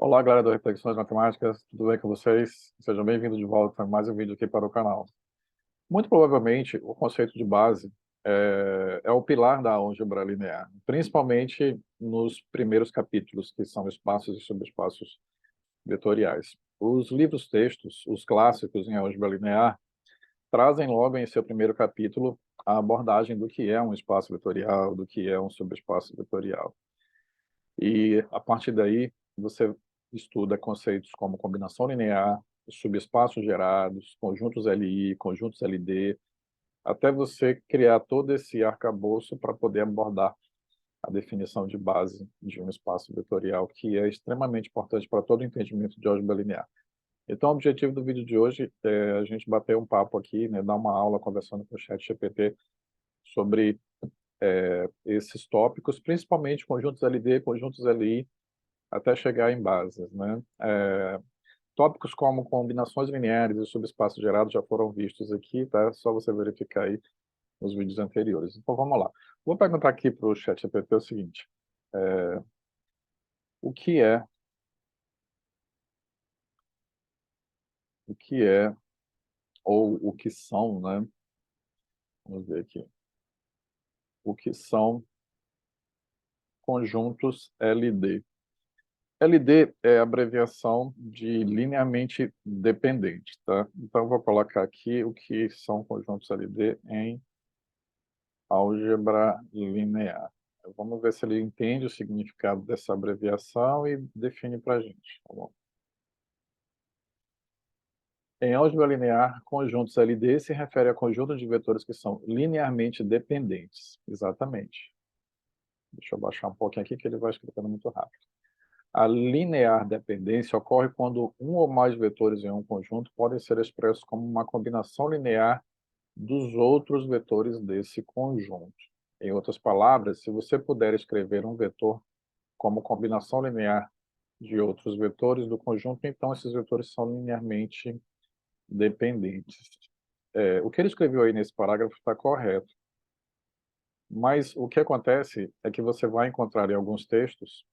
Olá, galera do Reflexões Matemáticas, tudo bem com vocês? Sejam bem-vindos de volta a mais um vídeo aqui para o canal. Muito provavelmente, o conceito de base é o pilar da álgebra linear, principalmente nos primeiros capítulos, que são espaços e subespaços vetoriais. Os livros-textos, os clássicos em álgebra linear, trazem logo em seu primeiro capítulo a abordagem do que é um espaço vetorial, do que é um subespaço vetorial. E, a partir daí, você estuda conceitos como combinação linear, subespaços gerados, conjuntos LI, conjuntos LD, até você criar todo esse arcabouço para poder abordar a definição de base de um espaço vetorial, que é extremamente importante para todo o entendimento de álgebra linear. Então, o objetivo do vídeo de hoje é a gente bater um papo aqui, né, dar uma aula conversando com o ChatGPT sobre esses tópicos, principalmente conjuntos LD, conjuntos LI, até chegar em bases, né? Tópicos como combinações lineares e subespaços gerados já foram vistos aqui, tá? É só você verificar aí nos vídeos anteriores. Então vamos lá. Vou perguntar aqui para o ChatGPT o seguinte: o que é, o que é, ou o que são, né? Vamos ver aqui. O que são conjuntos LD? LD é a abreviação de linearmente dependente, tá? Então eu vou colocar aqui o que são conjuntos LD em álgebra linear. Vamos ver se ele entende o significado dessa abreviação e define para a gente. Tá bom? Em álgebra linear, conjuntos LD se refere a conjunto de vetores que são linearmente dependentes. Exatamente. Deixa eu baixar um pouquinho aqui que ele vai explicando muito rápido. A linear dependência ocorre quando um ou mais vetores em um conjunto podem ser expressos como uma combinação linear dos outros vetores desse conjunto. Em outras palavras, se você puder escrever um vetor como combinação linear de outros vetores do conjunto, então esses vetores são linearmente dependentes. O que ele escreveu aí nesse parágrafo está correto, mas o que acontece é que você vai encontrar em alguns textos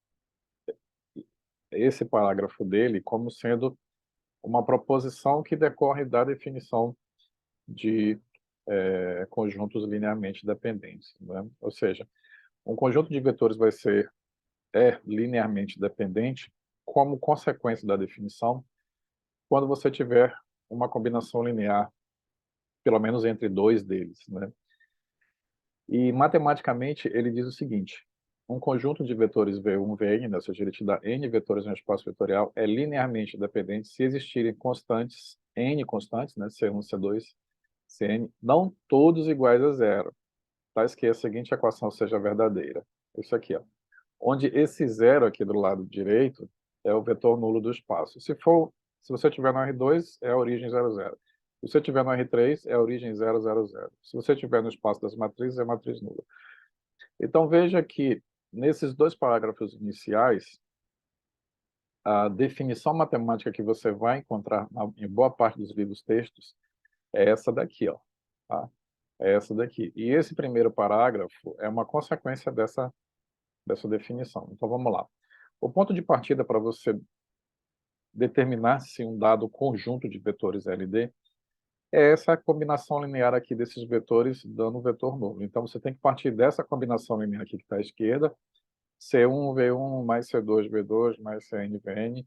esse parágrafo dele como sendo uma proposição que decorre da definição de conjuntos linearmente dependentes, né? Ou seja, um conjunto de vetores é linearmente dependente como consequência da definição quando você tiver uma combinação linear, pelo menos entre dois deles, né? E matematicamente ele diz o seguinte: um conjunto de vetores V1, Vn, né, ou seja, ele te dá n vetores em um espaço vetorial, é linearmente dependente se existirem constantes, n constantes, né, C1, C2, Cn, não todos iguais a zero, tais que a seguinte equação seja verdadeira. Isso aqui, ó. Onde esse zero aqui do lado direito é o vetor nulo do espaço. Se você tiver no R2, é a origem 0, 0. Se você tiver no R3, é a origem 0, 0, 0. Se você tiver no espaço das matrizes, é a matriz nula. Então veja que nesses dois parágrafos iniciais, a definição matemática que você vai encontrar em boa parte dos livros textos é essa daqui, ó, tá? É essa daqui. E esse primeiro parágrafo é uma consequência dessa definição. Então vamos lá. O ponto de partida para você determinar se um dado conjunto de vetores LD é essa combinação linear aqui desses vetores dando um vetor nulo. Então você tem que partir dessa combinação linear aqui que está à esquerda, C1, V1, mais C2, V2, mais Cn, Vn,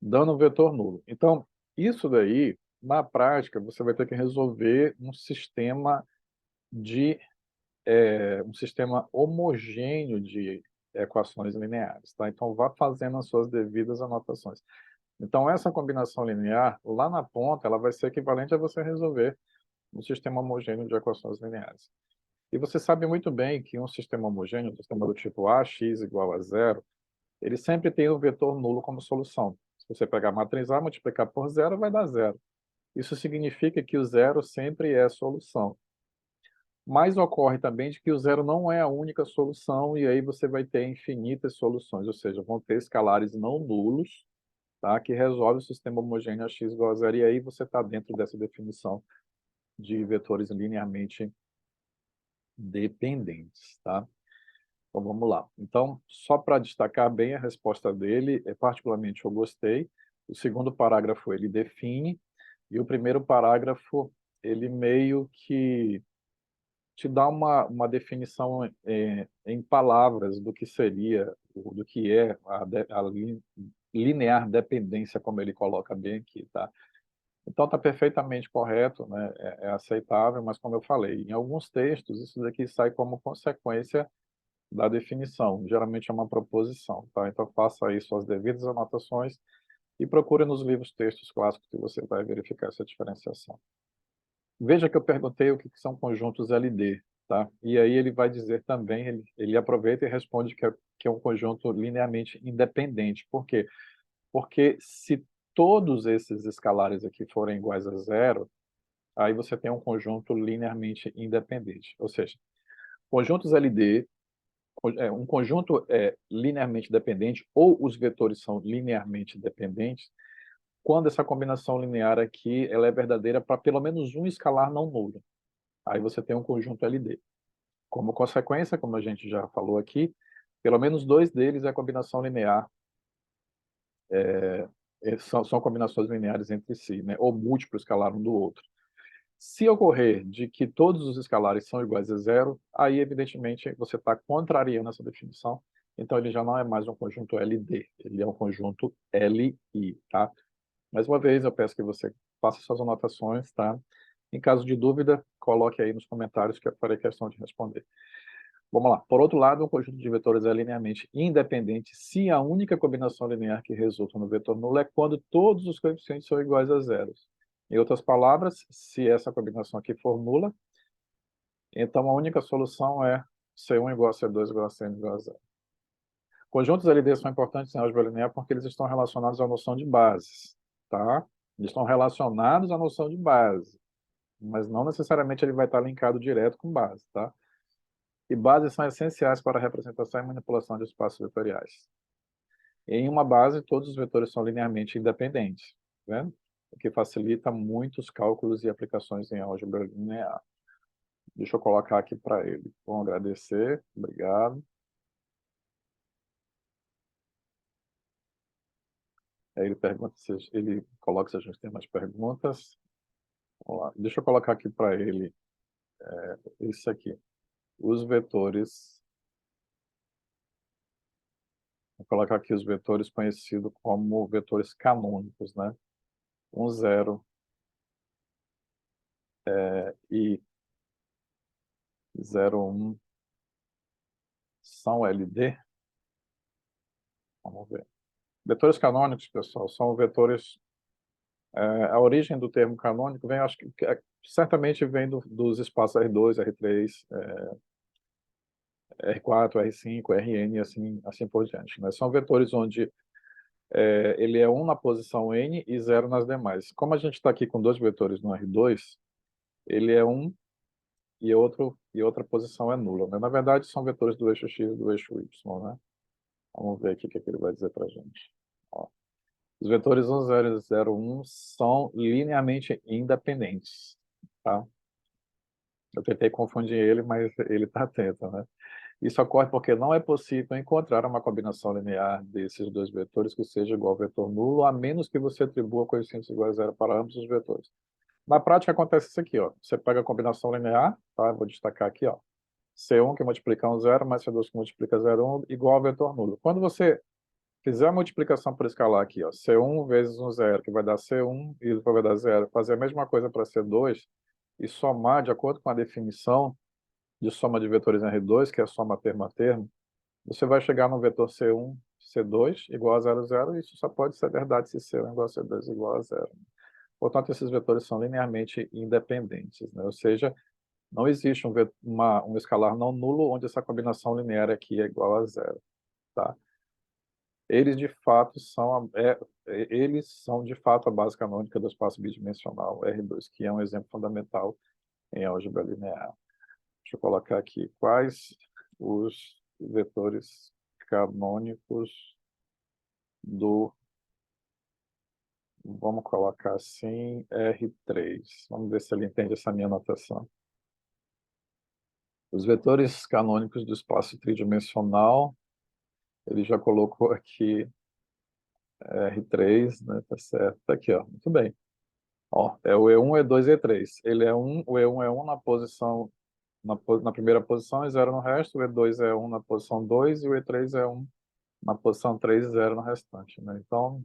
dando um vetor nulo. Então, isso daí, na prática, você vai ter que resolver um sistema homogêneo de equações lineares, tá? Então, vá fazendo as suas devidas anotações. Então, essa combinação linear, lá na ponta, ela vai ser equivalente a você resolver um sistema homogêneo de equações lineares. E você sabe muito bem que um sistema homogêneo, um sistema do tipo A, x igual a zero, ele sempre tem um vetor nulo como solução. Se você pegar a matriz A, multiplicar por zero, vai dar zero. Isso significa que o zero sempre é a solução. Mas ocorre também de que o zero não é a única solução, e aí você vai ter infinitas soluções, ou seja, vão ter escalares não nulos, tá, que resolve o sistema homogêneo a x igual a zero, e aí você está dentro dessa definição de vetores linearmente dependentes. Tá? Então, vamos lá. Então, só para destacar bem a resposta dele, particularmente eu gostei. O segundo parágrafo ele define, e o primeiro parágrafo ele meio que te dá uma definição em palavras do que seria, do que é a linear dependência, como ele coloca bem aqui, tá? Então está perfeitamente correto, né? É aceitável, mas como eu falei, em alguns textos isso daqui sai como consequência da definição, geralmente é uma proposição, tá? Então faça aí suas devidas anotações e procure nos livros textos clássicos que você vai verificar essa diferenciação. Veja que eu perguntei o que são conjuntos LD, tá? E aí ele vai dizer também, ele aproveita e responde que é um conjunto linearmente independente. Por quê? Porque se todos esses escalares aqui forem iguais a zero, aí você tem um conjunto linearmente independente. Ou seja, conjuntos LD, um conjunto é linearmente dependente, ou os vetores são linearmente dependentes, quando essa combinação linear aqui ela é verdadeira para pelo menos um escalar não nulo. Aí você tem um conjunto LD. Como consequência, como a gente já falou aqui, pelo menos dois deles é combinação linear, são combinações lineares entre si, né? Ou múltiplo escalar um do outro. Se ocorrer de que todos os escalares são iguais a zero, aí evidentemente você está contrariando essa definição, então ele já não é mais um conjunto LD, ele é um conjunto LI, tá? Mais uma vez, eu peço que você faça suas anotações, tá? Em caso de dúvida, coloque aí nos comentários que eu farei questão de responder. Vamos lá. Por outro lado, um conjunto de vetores é linearmente independente se a única combinação linear que resulta no vetor nulo é quando todos os coeficientes são iguais a zero. Em outras palavras, se essa combinação aqui for nula, então a única solução é C1 igual a C2 igual a C igual a zero. Conjuntos LD são importantes em álgebra linear porque eles estão relacionados à noção de bases, tá? Eles estão relacionados à noção de base, mas não necessariamente ele vai estar linkado direto com base, tá? E bases são essenciais para a representação e manipulação de espaços vetoriais. Em uma base, todos os vetores são linearmente independentes, tá vendo? O que facilita muitos cálculos e aplicações em álgebra linear. Deixa eu colocar aqui para ele. Vamos agradecer, obrigado. Aí ele pergunta se ele coloca se a gente tem mais perguntas. Vamos lá. Deixa eu colocar aqui para ele isso aqui. Os vetores, vou colocar aqui os vetores conhecidos como vetores canônicos, né? 1, 0 e 0, 1 são LD. Vamos ver. Vetores canônicos, pessoal, são vetores. A origem do termo canônico vem, acho que certamente vem dos espaços R2, R3, R4, R5, Rn e assim por diante, né? São vetores onde ele é 1 na posição n e 0 nas demais. Como a gente está aqui com dois vetores no R2, ele é 1 e outra posição é nula, né? Na verdade, são vetores do eixo x e do eixo y, né? Vamos ver aqui o que ele vai dizer para a gente. Ó. Os vetores 1, 0 e 0, 1 são linearmente independentes, tá? Eu tentei confundir ele, mas ele está atento, né? Isso ocorre porque não é possível encontrar uma combinação linear desses dois vetores que seja igual ao vetor nulo, a menos que você atribua coeficientes iguais a zero para ambos os vetores. Na prática acontece isso aqui, ó. Você pega a combinação linear, tá? Eu vou destacar aqui, ó. C1 que multiplica um zero mais C2 que multiplica 0, 1 igual ao vetor nulo. Quando você fizer a multiplicação por escalar aqui, ó, C1 vezes um zero, que vai dar C1 e depois vai dar zero, fazer a mesma coisa para C2 e somar de acordo com a definição de soma de vetores em R2, que é a soma termo a termo, você vai chegar no vetor C1, C2 igual a 0, 0, e isso só pode ser verdade se C1 igual a C2 igual a 0. Portanto, esses vetores são linearmente independentes, né? Ou seja, não existe um escalar não nulo onde essa combinação linear aqui é igual a 0, tá? Eles de fato são de fato a base canônica do espaço bidimensional R2, que é um exemplo fundamental em álgebra linear. Deixa eu colocar aqui quais os vetores canônicos do, vamos colocar assim, R3. Vamos ver se ele entende essa minha anotação. Os vetores canônicos do espaço tridimensional, ele já colocou aqui R3, né? Tá certo. Tá aqui, ó. Muito bem. Ó, é o E1, E2 e E3. Ele é um, o E1 é 1 na posição, na primeira posição e 0 no resto, o E2 é 1 na posição 2 e o E3 é 1 na posição 3 e 0 no restante, né? Então,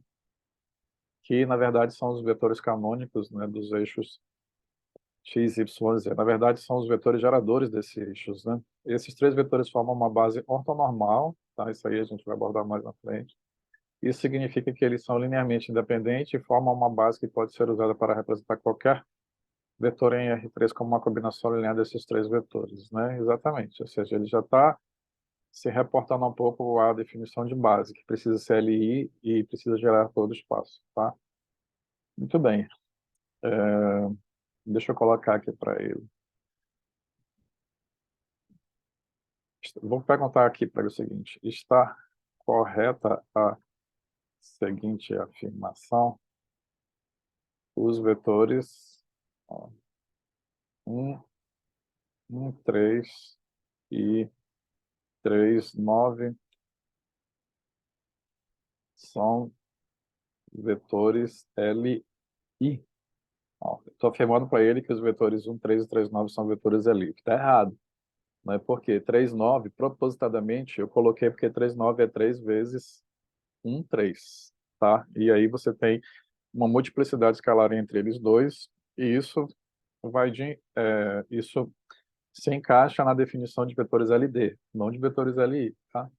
que na verdade são os vetores canônicos, né, dos eixos x, y, z. Na verdade, são os vetores geradores desses eixos, né? Esses três vetores formam uma base ortonormal, tá? Isso aí a gente vai abordar mais na frente. Isso significa que eles são linearmente independentes e formam uma base que pode ser usada para representar qualquer vetor em R3 como uma combinação linear desses três vetores, né? Exatamente. Ou seja, ele já está se reportando um pouco à definição de base, que precisa ser LI e precisa gerar todo o espaço, tá? Muito bem. Deixa eu colocar aqui para ele. Vou perguntar aqui para ele o seguinte: está correta a seguinte afirmação? Os vetores 1, 1, 3 e 3, 9 são vetores LI. Estou afirmando para ele que os vetores 1, 3 e 3, 9 são vetores LI. Está errado. Não é porque 3, 9, propositadamente, eu coloquei porque 3, 9 é 3 vezes 1, 3. Tá? E aí você tem uma multiplicidade escalar entre eles dois, e isso se encaixa na definição de vetores LD, não de vetores LI, tá?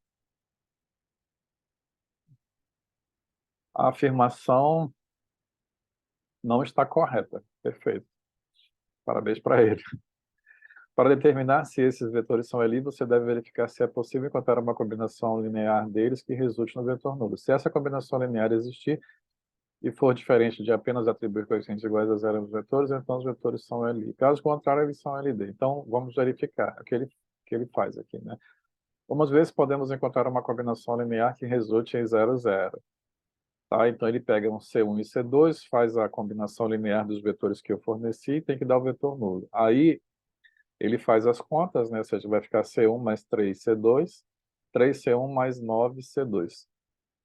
A afirmação não está correta. Perfeito. Parabéns para ele. Para determinar se esses vetores são LI, você deve verificar se é possível encontrar uma combinação linear deles que resulte no vetor nulo. Se essa combinação linear existir, e for diferente de apenas atribuir coeficientes iguais a zero aos vetores, então os vetores são LI. Caso contrário, eles são LD. Então, vamos verificar o que ele faz aqui, né? Algumas vezes podemos encontrar uma combinação linear que resulte em 0, 0. Tá? Então, ele pega um C1 e C2, faz a combinação linear dos vetores que eu forneci e tem que dar o vetor nulo. Aí, ele faz as contas, né? Ou seja, vai ficar C1 mais 3C2, 3C1 mais 9C2.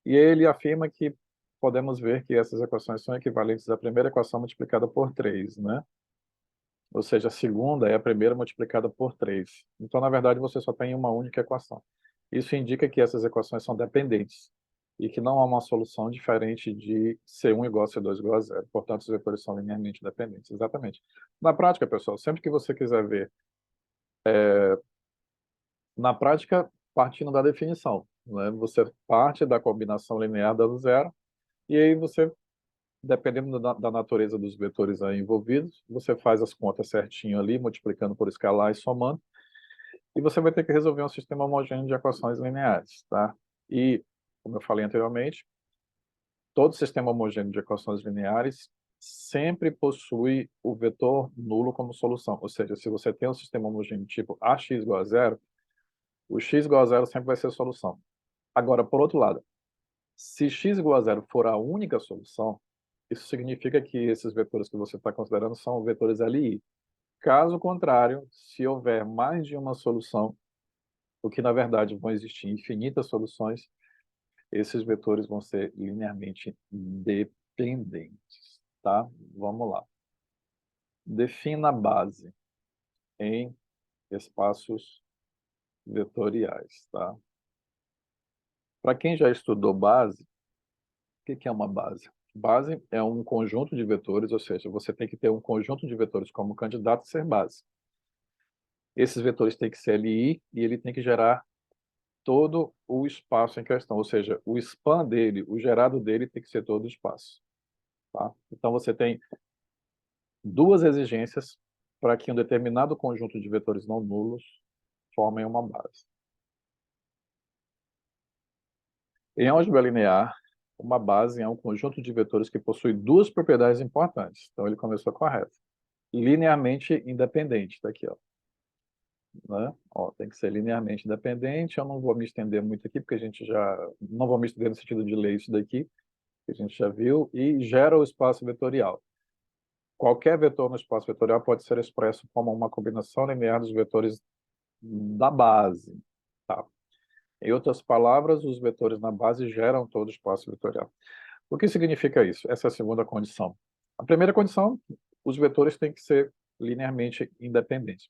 E ele afirma que podemos ver que essas equações são equivalentes à primeira equação multiplicada por 3, né? Ou seja, a segunda é a primeira multiplicada por 3. Então, na verdade, você só tem uma única equação. Isso indica que essas equações são dependentes e que não há uma solução diferente de C1 igual a C2 igual a zero. Portanto, os vetores são linearmente dependentes. Exatamente. Na prática, pessoal, sempre que você quiser ver, na prática, partindo da definição, né? Você parte da combinação linear dando zero, e aí você, dependendo da natureza dos vetores aí envolvidos, você faz as contas certinho ali, multiplicando por escalar e somando, e você vai ter que resolver um sistema homogêneo de equações lineares, tá? E, como eu falei anteriormente, todo sistema homogêneo de equações lineares sempre possui o vetor nulo como solução. Ou seja, se você tem um sistema homogêneo tipo AX igual a zero, o x igual a zero sempre vai ser a solução. Agora, por outro lado, se x igual a zero for a única solução, isso significa que esses vetores que você está considerando são vetores LI. Caso contrário, se houver mais de uma solução, o que na verdade vão existir infinitas soluções, esses vetores vão ser linearmente dependentes, tá? Vamos lá. Defina a base em espaços vetoriais, tá? Para quem já estudou base, o que é uma base? Base é um conjunto de vetores, ou seja, você tem que ter um conjunto de vetores como candidato a ser base. Esses vetores têm que ser LI e ele tem que gerar todo o espaço em questão, ou seja, o span dele, o gerado dele tem que ser todo o espaço. Tá? Então você tem duas exigências para que um determinado conjunto de vetores não nulos formem uma base. Em álgebra linear, uma base é um conjunto de vetores que possui duas propriedades importantes. Então ele começou correto. Linearmente independente, tá aqui, ó. Né? Ó, tem que ser linearmente independente. Eu não vou me estender muito aqui, porque a gente já... Não vou me estender no sentido de ler isso daqui, que a gente já viu. E gera o espaço vetorial. Qualquer vetor no espaço vetorial pode ser expresso como uma combinação linear dos vetores da base. Tá? Em outras palavras, os vetores na base geram todo o espaço vetorial. O que significa isso? Essa é a segunda condição. A primeira condição, os vetores têm que ser linearmente independentes,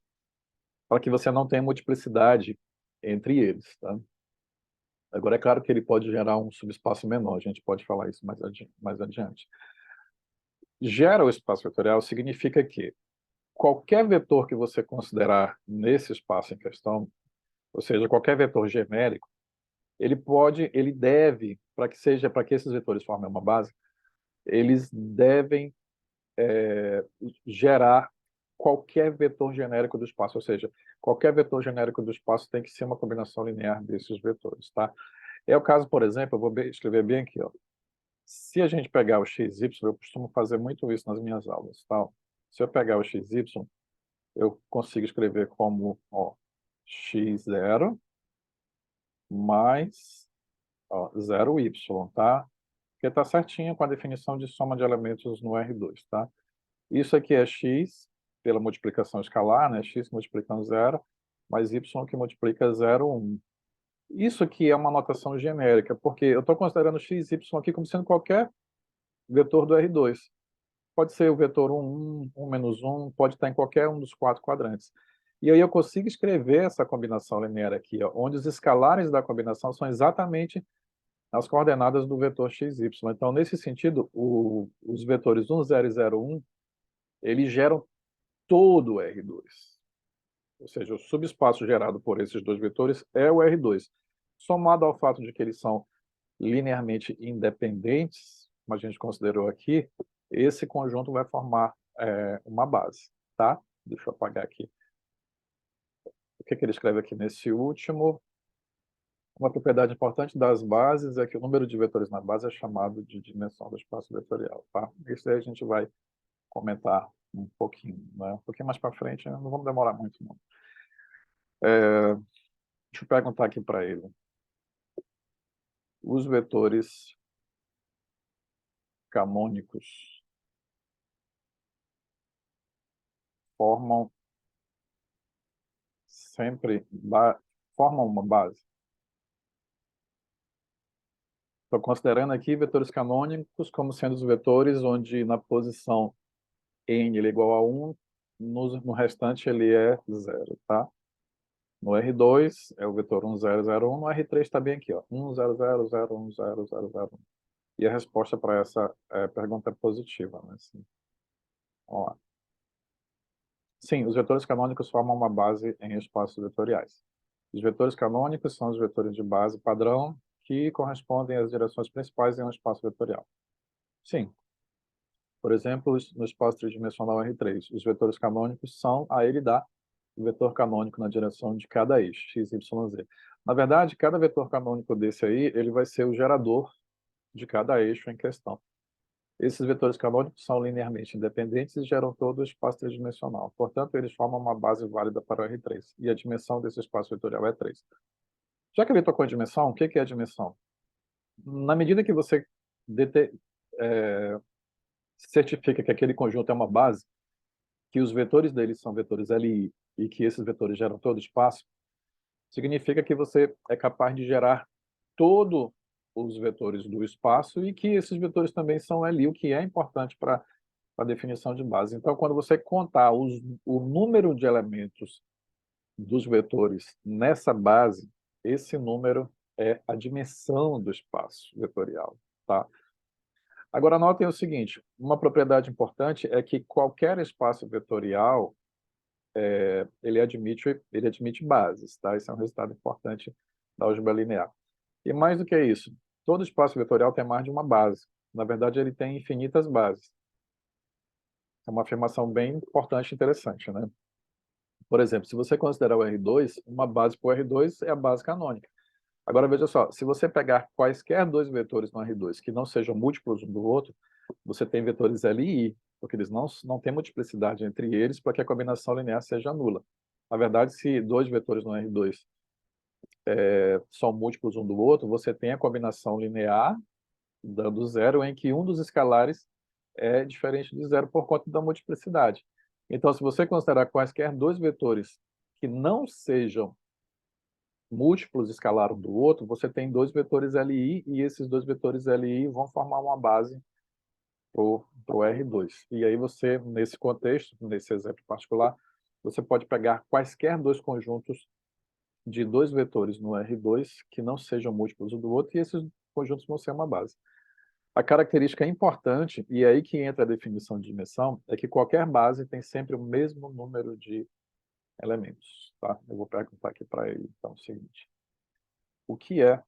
para que você não tenha multiplicidade entre eles. Tá? Agora, é claro que ele pode gerar um subespaço menor, a gente pode falar isso mais adiante. Gera o espaço vetorial significa que qualquer vetor que você considerar nesse espaço em questão, ou seja, qualquer vetor genérico, ele deve, para que esses vetores formem uma base, eles devem gerar qualquer vetor genérico do espaço, ou seja, qualquer vetor genérico do espaço tem que ser uma combinação linear desses vetores, tá? É o caso, por exemplo, eu vou escrever bem aqui, ó. Se a gente pegar o xy, eu costumo fazer muito isso nas minhas aulas, tá? Se eu pegar o xy, eu consigo escrever como, ó, x0 mais, ó, 0y, tá? Porque está certinho com a definição de soma de elementos no R2, tá? Isso aqui é x pela multiplicação escalar, né? X multiplicando 0, mais y que multiplica 0, 1. Isso aqui é uma notação genérica, porque eu estou considerando x, y aqui como sendo qualquer vetor do R2. Pode ser o vetor 1, 1, 1 menos 1, pode estar em qualquer um dos 4 quadrantes. E aí eu consigo escrever essa combinação linear aqui, ó, onde os escalares da combinação são exatamente as coordenadas do vetor x, y. Então, nesse sentido, os vetores 1, 0 e 0, 1, eles geram todo o R2. Ou seja, o subespaço gerado por esses dois vetores é o R2. Somado ao fato de que eles são linearmente independentes, como a gente considerou aqui, esse conjunto vai formar uma base, tá? Deixa eu apagar aqui. O que ele escreve aqui nesse último? Uma propriedade importante das bases é que o número de vetores na base é chamado de dimensão do espaço vetorial, tá? Isso aí a gente vai comentar um pouquinho, né? Um pouquinho mais para frente, não vamos demorar muito, não. Deixa eu perguntar aqui para ele. Os vetores canônicos formam formam uma base. Estou considerando aqui vetores canônicos como sendo os vetores onde na posição n ele é igual a 1, no restante ele é 0, tá? No R2 é o vetor 1, 0, 0, 1, no R3 está bem aqui, ó, 1, 0, 0, 0, 1, 0, 0, 0, 1. E a resposta para essa pergunta é positiva, né? Sim. Vamos lá. Sim, os vetores canônicos formam uma base em espaços vetoriais. Os vetores canônicos são os vetores de base padrão que correspondem às direções principais em um espaço vetorial. Sim. Por exemplo, no espaço tridimensional R3, os vetores canônicos são a ele dá o vetor canônico na direção de cada eixo, x, y, z. Na verdade, cada vetor canônico desse aí, ele vai ser o gerador de cada eixo em questão. Esses vetores canônicos são linearmente independentes e geram todo o espaço tridimensional. Portanto, eles formam uma base válida para o R3. E a dimensão desse espaço vetorial é 3. Já que ele tocou em dimensão, o que é a dimensão? Na medida que você certifica que aquele conjunto é uma base, que os vetores deles são vetores LI e que esses vetores geram todo o espaço, significa que você é capaz de gerar todos os vetores do espaço e que esses vetores também são LI, o que é importante para a definição de base. Então, quando você contar o número de elementos dos vetores nessa base, esse número é a dimensão do espaço vetorial, tá? Agora, notem o seguinte, uma propriedade importante é que qualquer espaço vetorial, ele admite bases, tá? Esse é um resultado importante da álgebra linear. E mais do que isso, todo espaço vetorial tem mais de uma base. Na verdade, ele tem infinitas bases. É uma afirmação bem importante e interessante, né? Por exemplo, se você considerar o R2, uma base para o R2 é a base canônica. Agora, veja só, se você pegar quaisquer dois vetores no R2 que não sejam múltiplos um do outro, você tem vetores L e I, porque eles não têm multiplicidade entre eles para que a combinação linear seja nula. Na verdade, se dois vetores no R2 são múltiplos um do outro, você tem a combinação linear dando zero, em que um dos escalares é diferente de zero por conta da multiplicidade. Então, se você considerar quaisquer dois vetores que não sejam múltiplos escalar um do outro, você tem dois vetores LI, e esses dois vetores LI vão formar uma base para o R2. E aí você, nesse contexto, nesse exemplo particular, você pode pegar quaisquer dois conjuntos de dois vetores no R2 que não sejam múltiplos um do outro, e esses conjuntos vão ser uma base. A característica importante, e é aí que entra a definição de dimensão, é que qualquer base tem sempre o mesmo número de elementos. Tá? Eu vou perguntar aqui para ele, então, o seguinte. O que é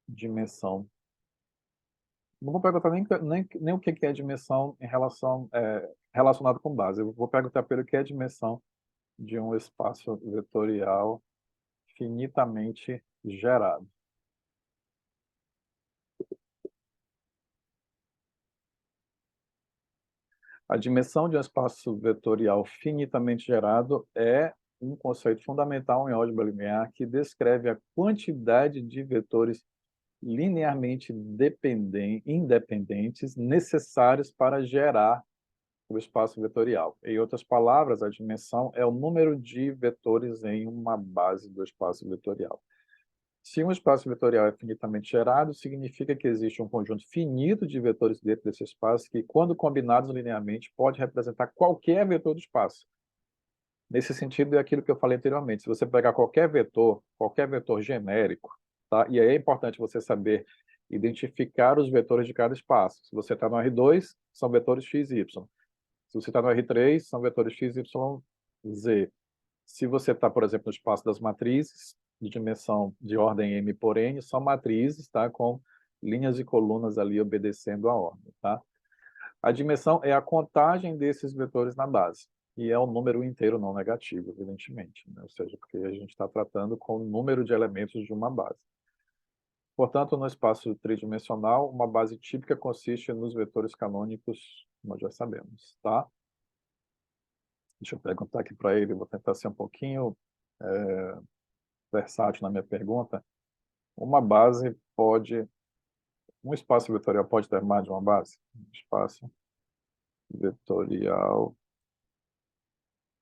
dimensão? Não vou perguntar nem o que é dimensão em relação, relacionado com base. Eu vou perguntar pelo que é dimensão de um espaço vetorial finitamente gerado. A dimensão de um espaço vetorial finitamente gerado é um conceito fundamental em álgebra linear que descreve a quantidade de vetores linearmente independentes necessários para gerar o espaço vetorial. Em outras palavras, a dimensão é o número de vetores em uma base do espaço vetorial. Se um espaço vetorial é finitamente gerado, significa que existe um conjunto finito de vetores dentro desse espaço que, quando combinados linearmente, pode representar qualquer vetor do espaço. Nesse sentido, é aquilo que eu falei anteriormente. Se você pegar qualquer vetor genérico, tá? E aí é importante você saber identificar os vetores de cada espaço. Se você está no R2, são vetores x e y. Se você está no R3, são vetores x, y, z. Se você está, por exemplo, no espaço das matrizes, de dimensão de ordem m por n, são matrizes, tá? Com linhas e colunas ali obedecendo a ordem. Tá? A dimensão é a contagem desses vetores na base. E é um número inteiro não negativo, evidentemente. Né? Ou seja, porque a gente está tratando com o número de elementos de uma base. Portanto, no espaço tridimensional, uma base típica consiste nos vetores canônicos, nós já sabemos. Tá? Deixa eu perguntar aqui para ele, vou tentar ser um pouquinho versátil na minha pergunta. Um espaço vetorial pode ter mais de uma base? Um espaço vetorial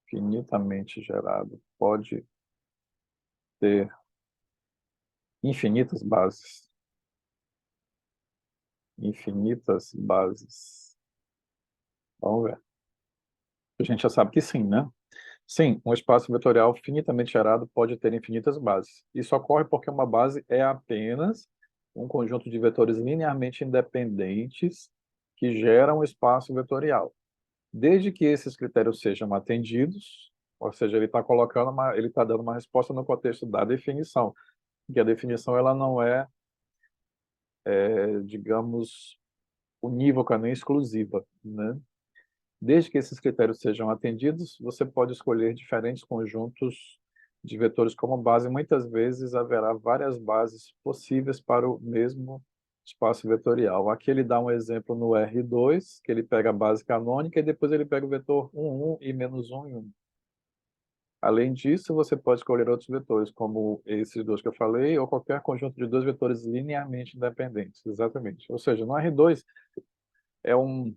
finitamente gerado pode ter infinitas bases. Infinitas bases. Vamos ver. A gente já sabe que sim, né? Sim, um espaço vetorial finitamente gerado pode ter infinitas bases. Isso ocorre porque uma base é apenas um conjunto de vetores linearmente independentes que geram um espaço vetorial. Desde que esses critérios sejam atendidos, ou seja, ele está dando uma resposta no contexto da definição, que a definição ela não digamos, unívoca nem exclusiva, né? Desde que esses critérios sejam atendidos, você pode escolher diferentes conjuntos de vetores como base. Muitas vezes haverá várias bases possíveis para o mesmo espaço vetorial. Aqui ele dá um exemplo no R2, que ele pega a base canônica e depois ele pega o vetor 1, 1 e menos 1 e 1. Além disso, você pode escolher outros vetores, como esses dois que eu falei, ou qualquer conjunto de dois vetores linearmente independentes. Exatamente. Ou seja, no R2 é um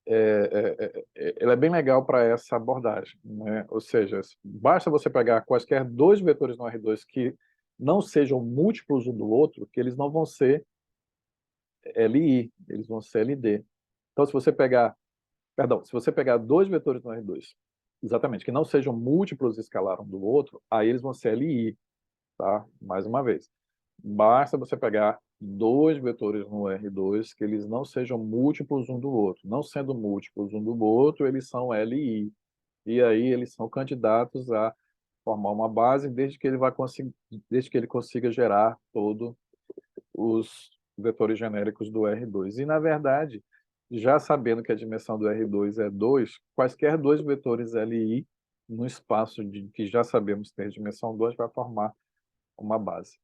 ele é bem legal para essa abordagem, né? Ou seja, basta você pegar quaisquer dois vetores no R2 que não sejam múltiplos um do outro, que eles não vão ser LI, eles vão ser LD. Então, se você pegar dois vetores no R2, exatamente, que não sejam múltiplos escalar um do outro, aí eles vão ser LI, tá? Mais uma vez. Basta você pegar dois vetores no R2 que eles não sejam múltiplos um do outro. Não sendo múltiplos um do outro, eles são LI. E aí eles são candidatos a formar uma base desde que ele consiga gerar todos os vetores genéricos do R2. E, na verdade, já sabendo que a dimensão do R2 é 2, quaisquer dois vetores LI no espaço que já sabemos ter dimensão 2 vai formar uma base.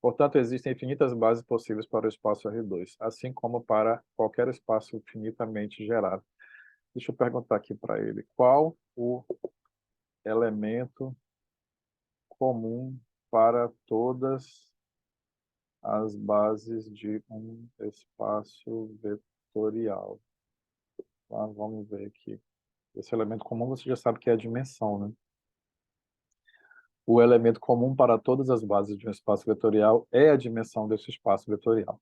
Portanto, existem infinitas bases possíveis para o espaço R2, assim como para qualquer espaço finitamente gerado. Deixa eu perguntar aqui para ele, qual o elemento comum para todas as bases de um espaço vetorial? Tá, vamos ver aqui. Esse elemento comum você já sabe que é a dimensão, né? O elemento comum para todas as bases de um espaço vetorial é a dimensão desse espaço vetorial.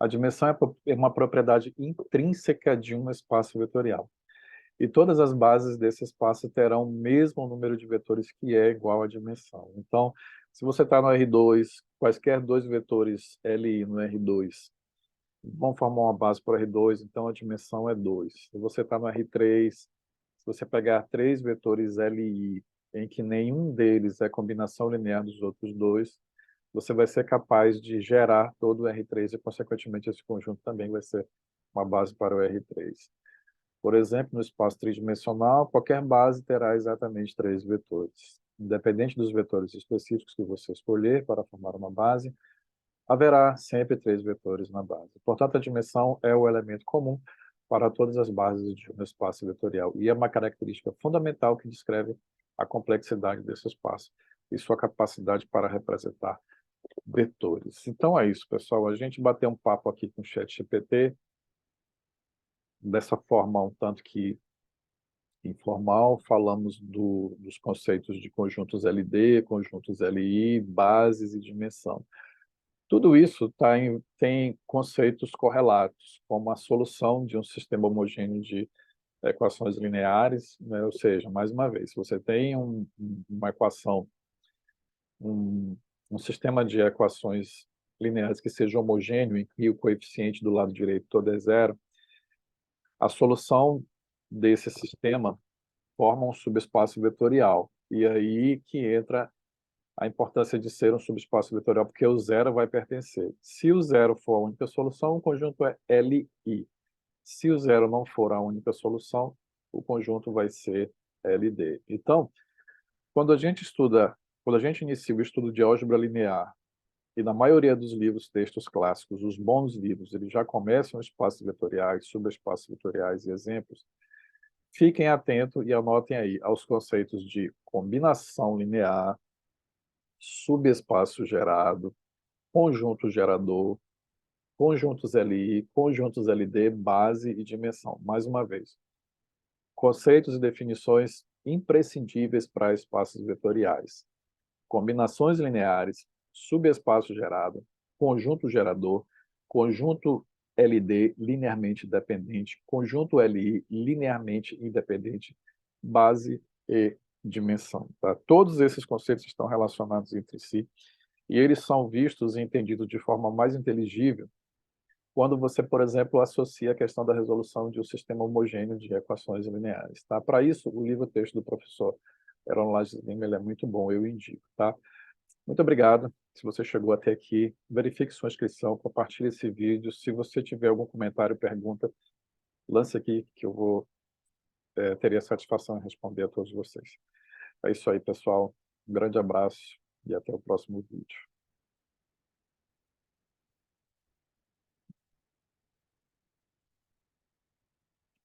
A dimensão é uma propriedade intrínseca de um espaço vetorial. E todas as bases desse espaço terão o mesmo número de vetores que é igual à dimensão. Então, se você está no R2, quaisquer dois vetores Li no R2 vão formar uma base para o R2, então a dimensão é 2. Se você está no R3, se você pegar três vetores Li, em que nenhum deles é combinação linear dos outros dois, você vai ser capaz de gerar todo o R3 e, consequentemente, esse conjunto também vai ser uma base para o R3. Por exemplo, no espaço tridimensional, qualquer base terá exatamente três vetores. Independente dos vetores específicos que você escolher para formar uma base, haverá sempre três vetores na base. Portanto, a dimensão é o elemento comum para todas as bases de um espaço vetorial e é uma característica fundamental que descreve a complexidade desse espaço e sua capacidade para representar vetores. Então é isso, pessoal. A gente bateu um papo aqui com o ChatGPT, dessa forma um tanto que informal, falamos dos conceitos de conjuntos LD, conjuntos LI, bases e dimensão. Tudo isso tem conceitos correlatos, como a solução de um sistema homogêneo de equações lineares, né? Ou seja, mais uma vez, se você tem uma equação, um, um sistema de equações lineares que seja homogêneo, em que o coeficiente do lado direito todo é zero, a solução desse sistema forma um subespaço vetorial. E aí que entra a importância de ser um subespaço vetorial, porque o zero vai pertencer. Se o zero for a única solução, o conjunto é Li. Se o zero não for a única solução, o conjunto vai ser LD. Então, quando a gente inicia o estudo de álgebra linear, e na maioria dos livros, textos clássicos, os bons livros, eles já começam espaços vetoriais, subespaços vetoriais e exemplos, fiquem atentos e anotem aí aos conceitos de combinação linear, subespaço gerado, conjunto gerador, conjuntos Li, conjuntos LD, base e dimensão. Mais uma vez, conceitos e definições imprescindíveis para espaços vetoriais. Combinações lineares, subespaço gerado, conjunto gerador, conjunto LD linearmente dependente, conjunto Li linearmente independente, base e dimensão. Tá? Todos esses conceitos estão relacionados entre si e eles são vistos e entendidos de forma mais inteligível quando você, por exemplo, associa a questão da resolução de um sistema homogêneo de equações lineares. Tá? Para isso, o livro-texto do professor Heron Lages Lima ele é muito bom, eu indico. Tá? Muito obrigado. Se você chegou até aqui, verifique sua inscrição, compartilhe esse vídeo. Se você tiver algum comentário, pergunta, lance aqui que eu vou teria satisfação em responder a todos vocês. É isso aí, pessoal. Um grande abraço e até o próximo vídeo.